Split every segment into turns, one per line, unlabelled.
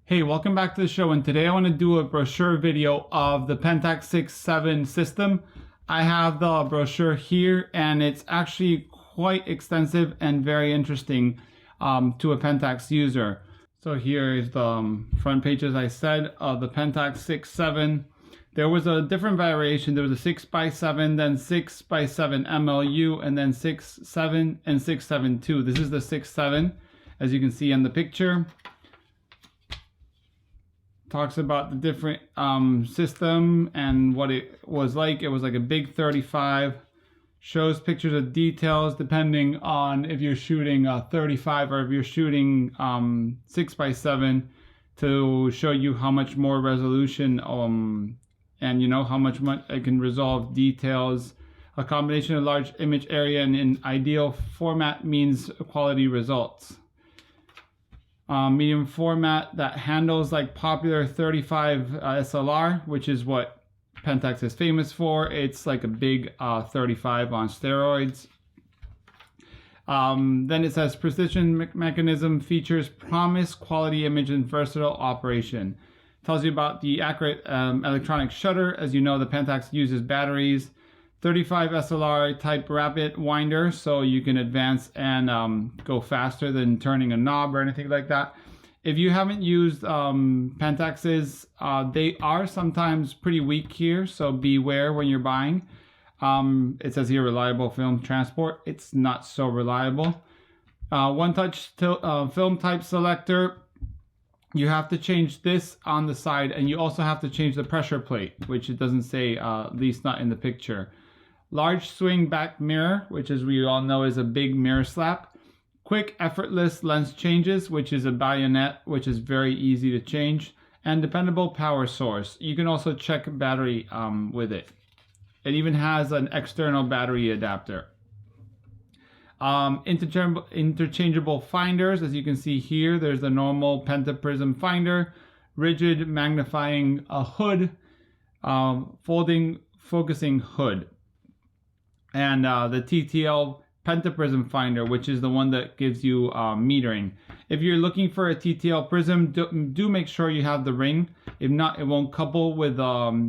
Hey, welcome back to the show, and today I want to do a brochure video of the Pentax 6x7 system. I have the brochure here, and it's actually quite extensive and very interesting to a Pentax user. So here is the front page, as I said, of the Pentax 6x7. There was a different variation. There was a 6x7, then 6x7 MLU, and then 6.7 and 6.7.2. This is the 6.7, as you can see in the picture. Talks about the different system and what it was like. It was like a big 35. Shows pictures of details depending on if you're shooting 35 or if you're shooting 6x7 to show you how much more resolution and you know how much it can resolve details. A combination of large image area and in ideal format means quality results. Medium format that handles like popular 35 SLR, which is what Pentax is famous for. It's like a big 35 on steroids. Then it says precision mechanism features promise, quality image, and versatile operation. Tells you about the accurate electronic shutter. As you know, the Pentax uses batteries. 35 SLR type rapid winder, so you can advance and go faster than turning a knob or anything like that. If you haven't used Pentaxes, they are sometimes pretty weak here, so beware when you're buying. It says here reliable film transport. It's not so reliable. One-touch film type selector. You have to change this on the side, and you also have to change the pressure plate, which it doesn't say, at least not in the picture. Large swing back mirror, which as we all know is a big mirror slap. Quick effortless lens changes, which is a bayonet, which is very easy to change. And dependable power source. You can also check battery with it. It even has an external battery adapter. Interchangeable finders, as you can see here, there's the normal pentaprism finder, rigid magnifying hood, folding focusing hood. And the TTL pentaprism finder, which is the one that gives you metering. If you're looking for a TTL prism, do make sure you have the ring. If not, it won't couple with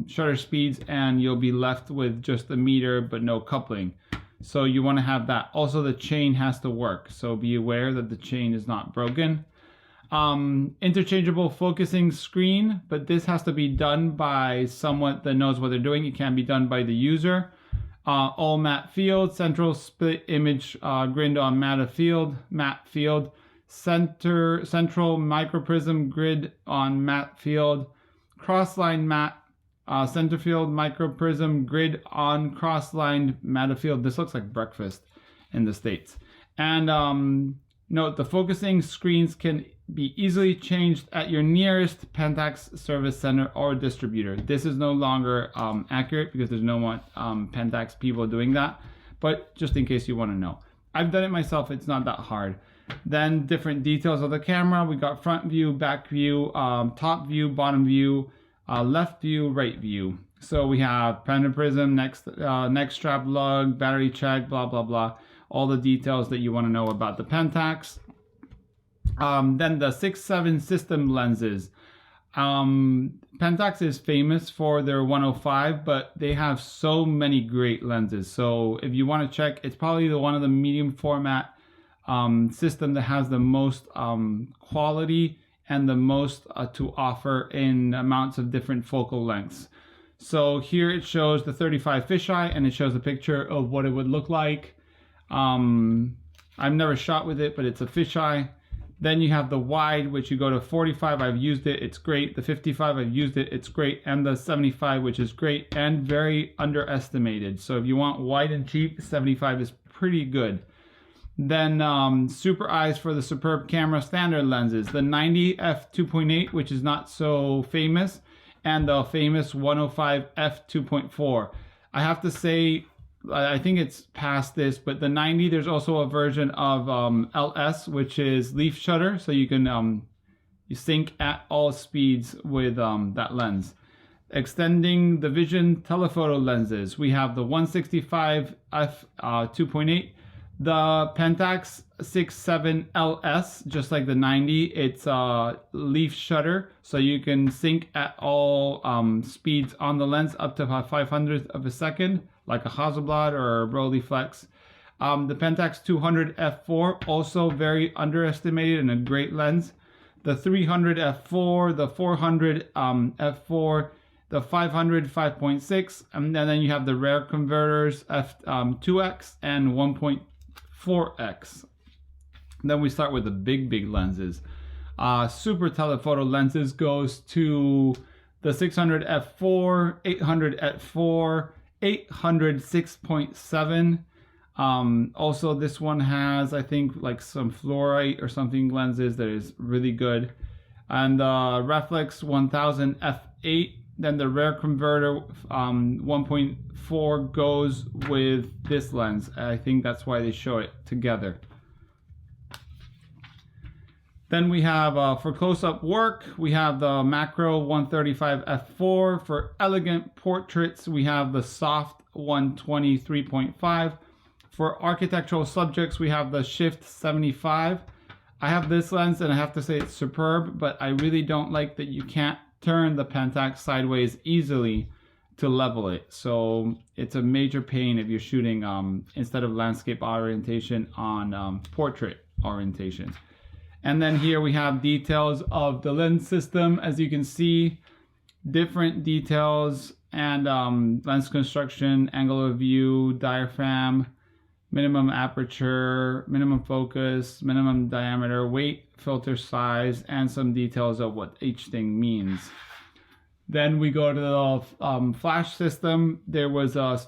shutter speeds, and you'll be left with just the meter but no coupling. So you want to have that. Also, the chain has to work, so be aware that the chain is not broken. Interchangeable focusing screen, but this has to be done by someone that knows what they're doing. It can't be done by the user. All matte field, central split image grid on matte field, central microprism grid on matte field, crossline matte, center field microprism grid on cross-lined matte field. This looks like breakfast in the States. And note, the focusing screens can be easily changed at your nearest Pentax service center or distributor. This is no longer accurate because there's no more Pentax people doing that, but just in case you want to know. I've done it myself, it's not that hard. Then different details of the camera. We got front view, back view, top view, bottom view, left view, right view. So we have pentaprism, next strap lug, battery check, blah, blah, blah. All the details that you want to know about the Pentax. Then the 6.7 system lenses. Pentax is famous for their 105, but they have so many great lenses. So if you want to check, it's probably one of the medium format system that has the most quality and the most to offer in amounts of different focal lengths. So here it shows the 35 fisheye, and it shows a picture of what it would look like. I've never shot with it, but it's a fisheye. Then you have the wide, which you go to 45. I've used it. It's great. The 55, I've used it. It's great. And the 75, which is great and very underestimated. So if you want wide and cheap, 75 is pretty good. Then super eyes for the superb camera standard lenses. The 90 f2.8, which is not so famous, and the famous 105 f2.4. I have to say, I think it's past this, but the 90, there's also a version of LS, which is leaf shutter, so you can you sync at all speeds with that lens. Extending the vision telephoto lenses, we have the 165 f 2.8, The Pentax 6x7 LS, just like the 90, it's a leaf shutter, so you can sync at all speeds on the lens up to about 500th of a second, like a Hasselblad or a Rolleiflex. The Pentax 200 f4, also very underestimated and a great lens. The 300 f4, the 400 f4, the 500 5.6, and then you have the rare converters f2x and 1.4x. Then we start with the big lenses. Super telephoto lenses goes to the 600 f4, 800 f4, 800 6.7. Also this one has, I think, like some fluorite or something lenses that is really good. And the Reflex 1000 f8. Then the rare converter 1.4 goes with this lens. I think that's why they show it together. Then we have, for close-up work, we have the macro 135 f4. For elegant portraits, we have the soft 120 3.5. For architectural subjects, we have the shift 75. I have this lens and I have to say it's superb, but I really don't like that you can't turn the Pentax sideways easily to level it. So it's a major pain if you're shooting instead of landscape orientation on portrait orientation. And then here we have details of the lens system. As you can see, different details and lens construction, angle of view, diaphragm, minimum aperture, minimum focus, minimum diameter, weight, filter size, and some details of what each thing means. Then we go to the flash system. There was a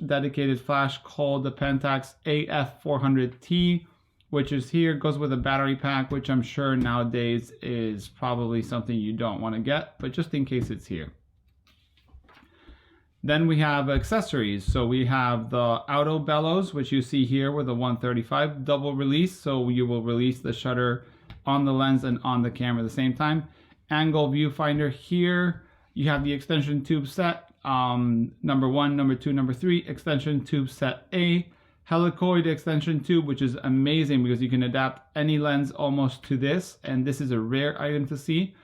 dedicated flash called the Pentax AF400T, which is here, goes with a battery pack, which I'm sure nowadays is probably something you don't want to get, but just in case it's here. Then we have accessories. So we have the auto bellows, which you see here with a 135 double release. So you will release the shutter on the lens and on the camera at the same time. Angle viewfinder here. You have the extension tube set, number 1, number 2, number 3, extension tube set A. Helicoid extension tube, which is amazing because you can adapt any lens almost to this, and this is a rare item to see.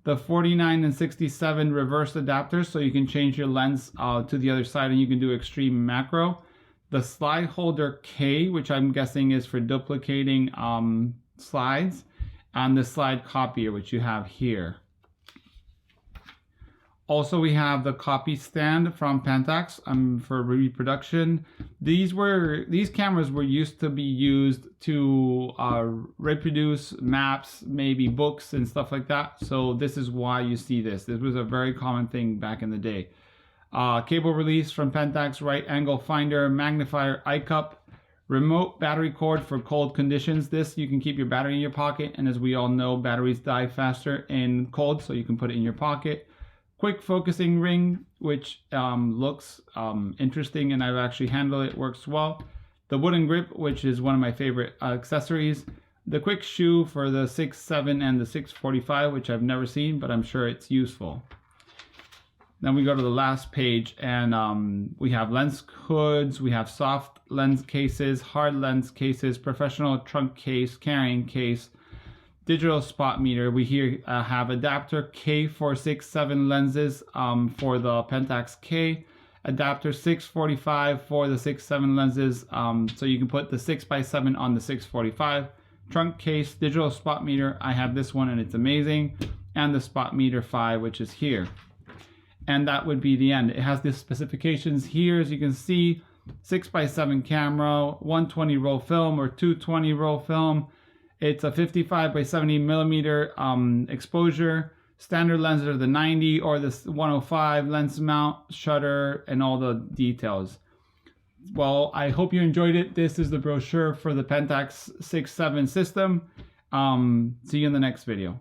The 49 and 67 reverse adapters, so you can change your lens to the other side and you can do extreme macro. The slide holder K, which I'm guessing is for duplicating slides, and the slide copier, which you have here. Also, we have the copy stand from Pentax for reproduction. These cameras were used to be used to reproduce maps, maybe books and stuff like that. So this is why you see this. This was a very common thing back in the day. Cable release from Pentax, right angle finder, magnifier, eye cup, remote battery cord for cold conditions. This, you can keep your battery in your pocket, and as we all know, batteries die faster in cold, so you can put it in your pocket. Quick focusing ring, which looks interesting, and I've actually handled it, works well. The wooden grip, which is one of my favorite accessories. The quick shoe for the 6.7 and the 6.45, which I've never seen, but I'm sure it's useful. Then we go to the last page, and we have lens hoods, we have soft lens cases, hard lens cases, professional trunk case, carrying case, digital spot meter. We here have adapter K for 6.7 lenses for the Pentax K, adapter 6.45 for the 6.7 lenses, so you can put the 6x7 on the 6.45. Trunk case, digital spot meter. I have this one and it's amazing, and the spot meter 5, which is here. And that would be the end. It has the specifications here, as you can see. 6x7 camera, 120 roll film or 220 roll film. It's a 55 by 70 millimeter exposure. Standard lenses are the 90 or the 105, lens mount, shutter, and all the details. Well, I hope you enjoyed it. This is the brochure for the Pentax 6.7 system. See you in the next video.